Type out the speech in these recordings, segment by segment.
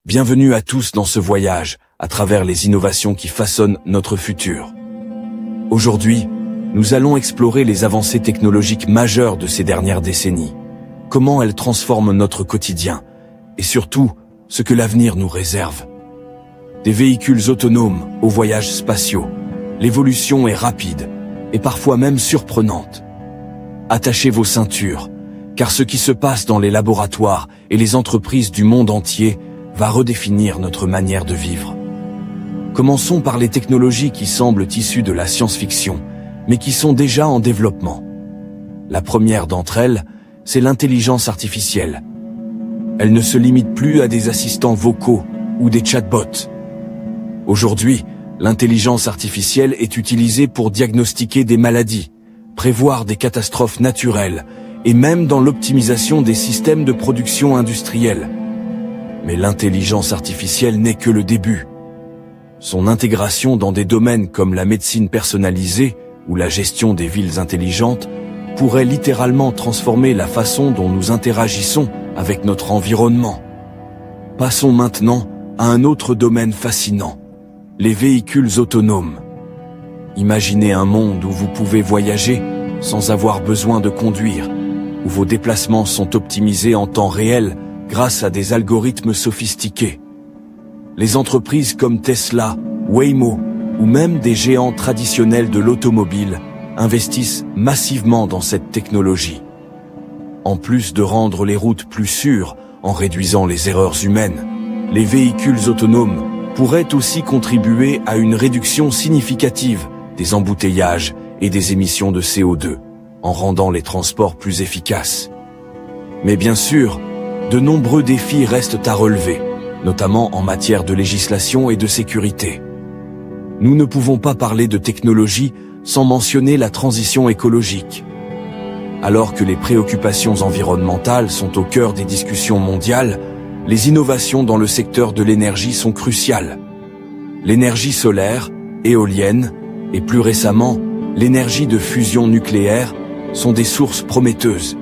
Bienvenue à tous dans ce voyage, à travers les innovations qui façonnent notre futur. Aujourd'hui, nous allons explorer les avancées technologiques majeures de ces dernières décennies, comment elles transforment notre quotidien, et surtout, ce que l'avenir nous réserve. Des véhicules autonomes aux voyages spatiaux, l'évolution est rapide, et parfois même surprenante. Attachez vos ceintures, car ce qui se passe dans les laboratoires et les entreprises du monde entier va redéfinir notre manière de vivre. Commençons par les technologies qui semblent issues de la science-fiction, mais qui sont déjà en développement. La première d'entre elles, c'est l'intelligence artificielle. Elle ne se limite plus à des assistants vocaux ou des chatbots. Aujourd'hui, l'intelligence artificielle est utilisée pour diagnostiquer des maladies, prévoir des catastrophes naturelles et même dans l'optimisation des systèmes de production industrielle. Mais l'intelligence artificielle n'est que le début. Son intégration dans des domaines comme la médecine personnalisée ou la gestion des villes intelligentes pourrait littéralement transformer la façon dont nous interagissons avec notre environnement. Passons maintenant à un autre domaine fascinant, les véhicules autonomes. Imaginez un monde où vous pouvez voyager sans avoir besoin de conduire, où vos déplacements sont optimisés en temps réel grâce à des algorithmes sophistiqués. Les entreprises comme Tesla, Waymo ou même des géants traditionnels de l'automobile investissent massivement dans cette technologie. En plus de rendre les routes plus sûres en réduisant les erreurs humaines, les véhicules autonomes pourraient aussi contribuer à une réduction significative des embouteillages et des émissions de CO2, en rendant les transports plus efficaces. Mais bien sûr, de nombreux défis restent à relever, notamment en matière de législation et de sécurité. Nous ne pouvons pas parler de technologie sans mentionner la transition écologique. Alors que les préoccupations environnementales sont au cœur des discussions mondiales, les innovations dans le secteur de l'énergie sont cruciales. L'énergie solaire, éolienne et plus récemment, l'énergie de fusion nucléaire sont des sources prometteuses.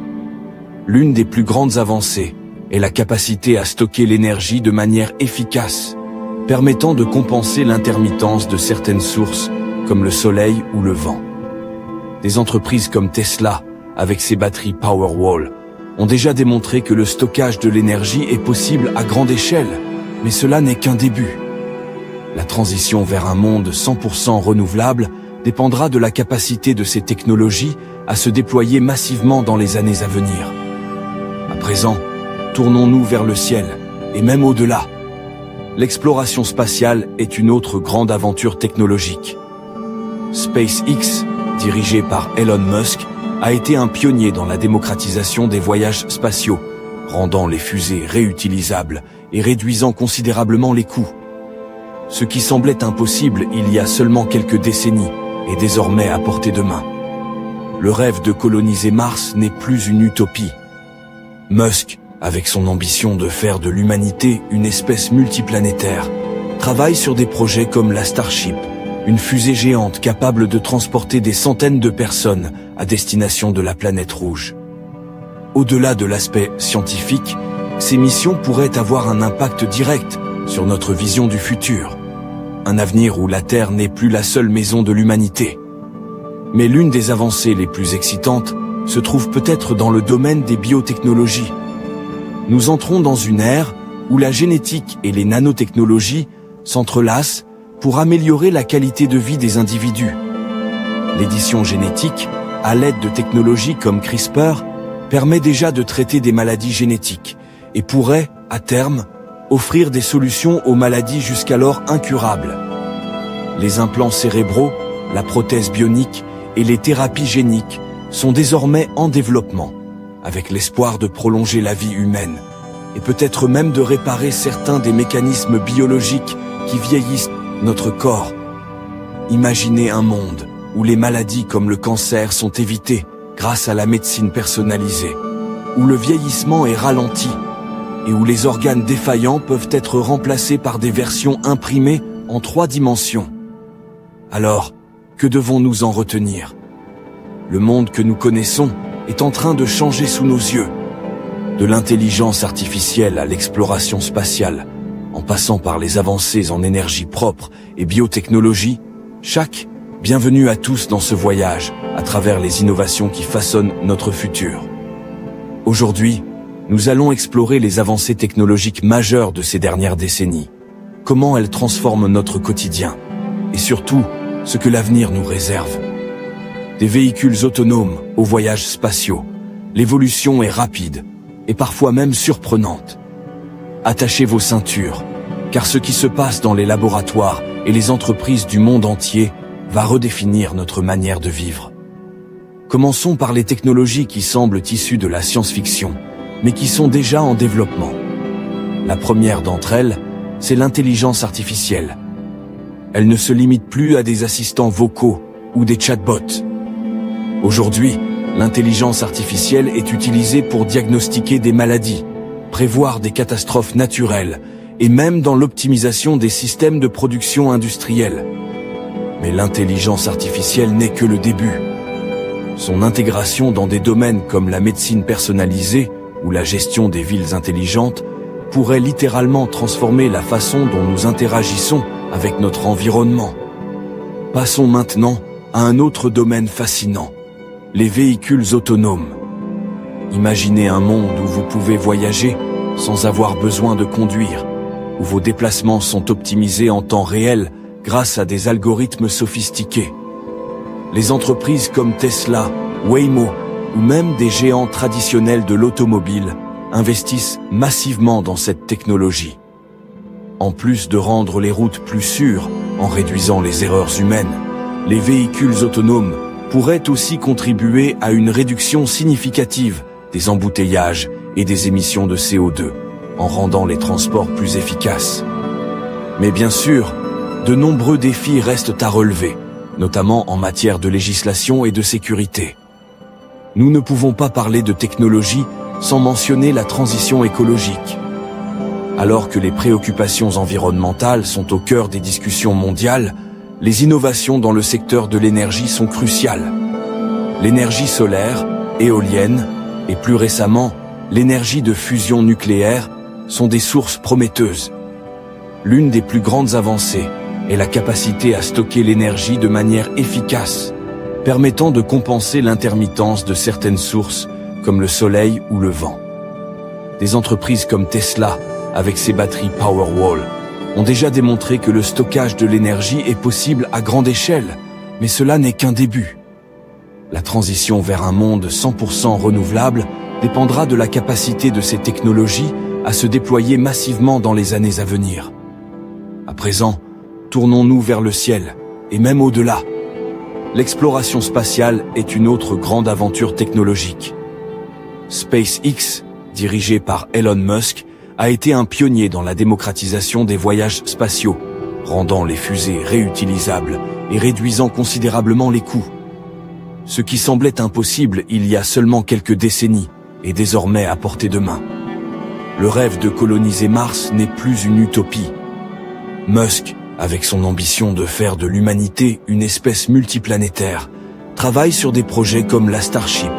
L'une des plus grandes avancées est la capacité à stocker l'énergie de manière efficace, permettant de compenser l'intermittence de certaines sources, comme le soleil ou le vent. Des entreprises comme Tesla, avec ses batteries Powerwall, ont déjà démontré que le stockage de l'énergie est possible à grande échelle, mais cela n'est qu'un début. La transition vers un monde 100% renouvelable dépendra de la capacité de ces technologies à se déployer massivement dans les années à venir. À présent, tournons-nous vers le ciel, et même au-delà. L'exploration spatiale est une autre grande aventure technologique. SpaceX, dirigé par Elon Musk, a été un pionnier dans la démocratisation des voyages spatiaux, rendant les fusées réutilisables et réduisant considérablement les coûts. Ce qui semblait impossible il y a seulement quelques décennies est désormais à portée de main. Le rêve de coloniser Mars n'est plus une utopie. Musk, avec son ambition de faire de l'humanité une espèce multiplanétaire, travaille sur des projets comme la Starship, une fusée géante capable de transporter des centaines de personnes à destination de la planète rouge. Au-delà de l'aspect scientifique, ces missions pourraient avoir un impact direct sur notre vision du futur, un avenir où la Terre n'est plus la seule maison de l'humanité. Mais l'une des avancées les plus excitantes se trouve peut-être dans le domaine des biotechnologies. Nous entrons dans une ère où la génétique et les nanotechnologies s'entrelacent pour améliorer la qualité de vie des individus. L'édition génétique, à l'aide de technologies comme CRISPR, permet déjà de traiter des maladies génétiques et pourrait, à terme, offrir des solutions aux maladies jusqu'alors incurables. Les implants cérébraux, la prothèse bionique et les thérapies géniques sont désormais en développement, avec l'espoir de prolonger la vie humaine, et peut-être même de réparer certains des mécanismes biologiques qui vieillissent notre corps. Imaginez un monde où les maladies comme le cancer sont évitées grâce à la médecine personnalisée, où le vieillissement est ralenti, et où les organes défaillants peuvent être remplacés par des versions imprimées en 3 dimensions. Alors, que devons-nous en retenir? Le monde que nous connaissons est en train de changer sous nos yeux. De l'intelligence artificielle à l'exploration spatiale, en passant par les avancées en énergie propre et biotechnologie, bienvenue à tous dans ce voyage, à travers les innovations qui façonnent notre futur. Aujourd'hui, nous allons explorer les avancées technologiques majeures de ces dernières décennies, comment elles transforment notre quotidien, et surtout, ce que l'avenir nous réserve. Des véhicules autonomes aux voyages spatiaux, l'évolution est rapide, et parfois même surprenante. Attachez vos ceintures, car ce qui se passe dans les laboratoires et les entreprises du monde entier va redéfinir notre manière de vivre. Commençons par les technologies qui semblent issues de la science-fiction, mais qui sont déjà en développement. La première d'entre elles, c'est l'intelligence artificielle. Elle ne se limite plus à des assistants vocaux ou des chatbots. Aujourd'hui, l'intelligence artificielle est utilisée pour diagnostiquer des maladies, prévoir des catastrophes naturelles et même dans l'optimisation des systèmes de production industrielle. Mais l'intelligence artificielle n'est que le début. Son intégration dans des domaines comme la médecine personnalisée ou la gestion des villes intelligentes pourrait littéralement transformer la façon dont nous interagissons avec notre environnement. Passons maintenant à un autre domaine fascinant, les véhicules autonomes. Imaginez un monde où vous pouvez voyager sans avoir besoin de conduire, où vos déplacements sont optimisés en temps réel grâce à des algorithmes sophistiqués. Les entreprises comme Tesla, Waymo ou même des géants traditionnels de l'automobile investissent massivement dans cette technologie. En plus de rendre les routes plus sûres en réduisant les erreurs humaines, les véhicules autonomes pourraient aussi contribuer à une réduction significative des embouteillages et des émissions de CO2, en rendant les transports plus efficaces. Mais bien sûr, de nombreux défis restent à relever, notamment en matière de législation et de sécurité. Nous ne pouvons pas parler de technologie sans mentionner la transition écologique. Alors que les préoccupations environnementales sont au cœur des discussions mondiales, les innovations dans le secteur de l'énergie sont cruciales. L'énergie solaire, éolienne et plus récemment, l'énergie de fusion nucléaire sont des sources prometteuses. L'une des plus grandes avancées est la capacité à stocker l'énergie de manière efficace, permettant de compenser l'intermittence de certaines sources comme le soleil ou le vent. Des entreprises comme Tesla, avec ses batteries Powerwall, ont déjà démontré que le stockage de l'énergie est possible à grande échelle, mais cela n'est qu'un début. La transition vers un monde 100% renouvelable dépendra de la capacité de ces technologies à se déployer massivement dans les années à venir. À présent, tournons-nous vers le ciel, et même au-delà. L'exploration spatiale est une autre grande aventure technologique. SpaceX, dirigé par Elon Musk, a été un pionnier dans la démocratisation des voyages spatiaux, rendant les fusées réutilisables et réduisant considérablement les coûts. Ce qui semblait impossible il y a seulement quelques décennies est désormais à portée de main. Le rêve de coloniser Mars n'est plus une utopie. Musk, avec son ambition de faire de l'humanité une espèce multiplanétaire, travaille sur des projets comme la Starship,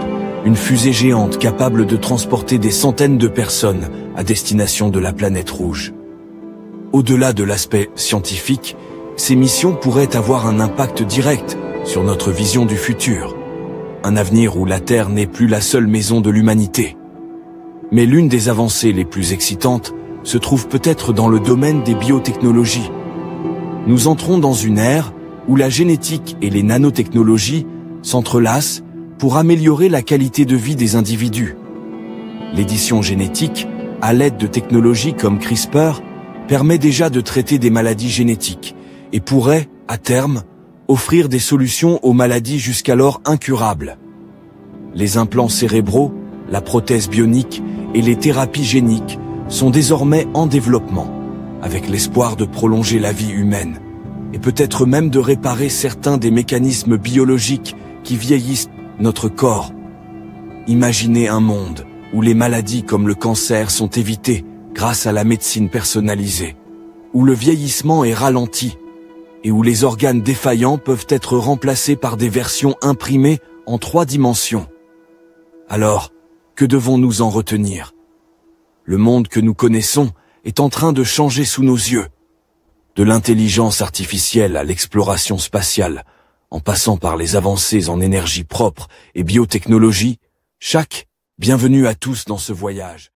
une fusée géante capable de transporter des centaines de personnes à destination de la planète rouge. Au-delà de l'aspect scientifique, ces missions pourraient avoir un impact direct sur notre vision du futur, un avenir où la Terre n'est plus la seule maison de l'humanité. Mais l'une des avancées les plus excitantes se trouve peut-être dans le domaine des biotechnologies. Nous entrons dans une ère où la génétique et les nanotechnologies s'entrelacent pour améliorer la qualité de vie des individus. L'édition génétique, à l'aide de technologies comme CRISPR, permet déjà de traiter des maladies génétiques et pourrait, à terme, offrir des solutions aux maladies jusqu'alors incurables. Les implants cérébraux, la prothèse bionique et les thérapies géniques sont désormais en développement, avec l'espoir de prolonger la vie humaine, et peut-être même de réparer certains des mécanismes biologiques qui vieillissent notre corps. Imaginez un monde où les maladies comme le cancer sont évitées grâce à la médecine personnalisée, où le vieillissement est ralenti, et où les organes défaillants peuvent être remplacés par des versions imprimées en 3 dimensions. Alors, que devons-nous en retenir? Le monde que nous connaissons est en train de changer sous nos yeux. De l'intelligence artificielle à l'exploration spatiale, en passant par les avancées en énergie propre et biotechnologie, bienvenue à tous dans ce voyage.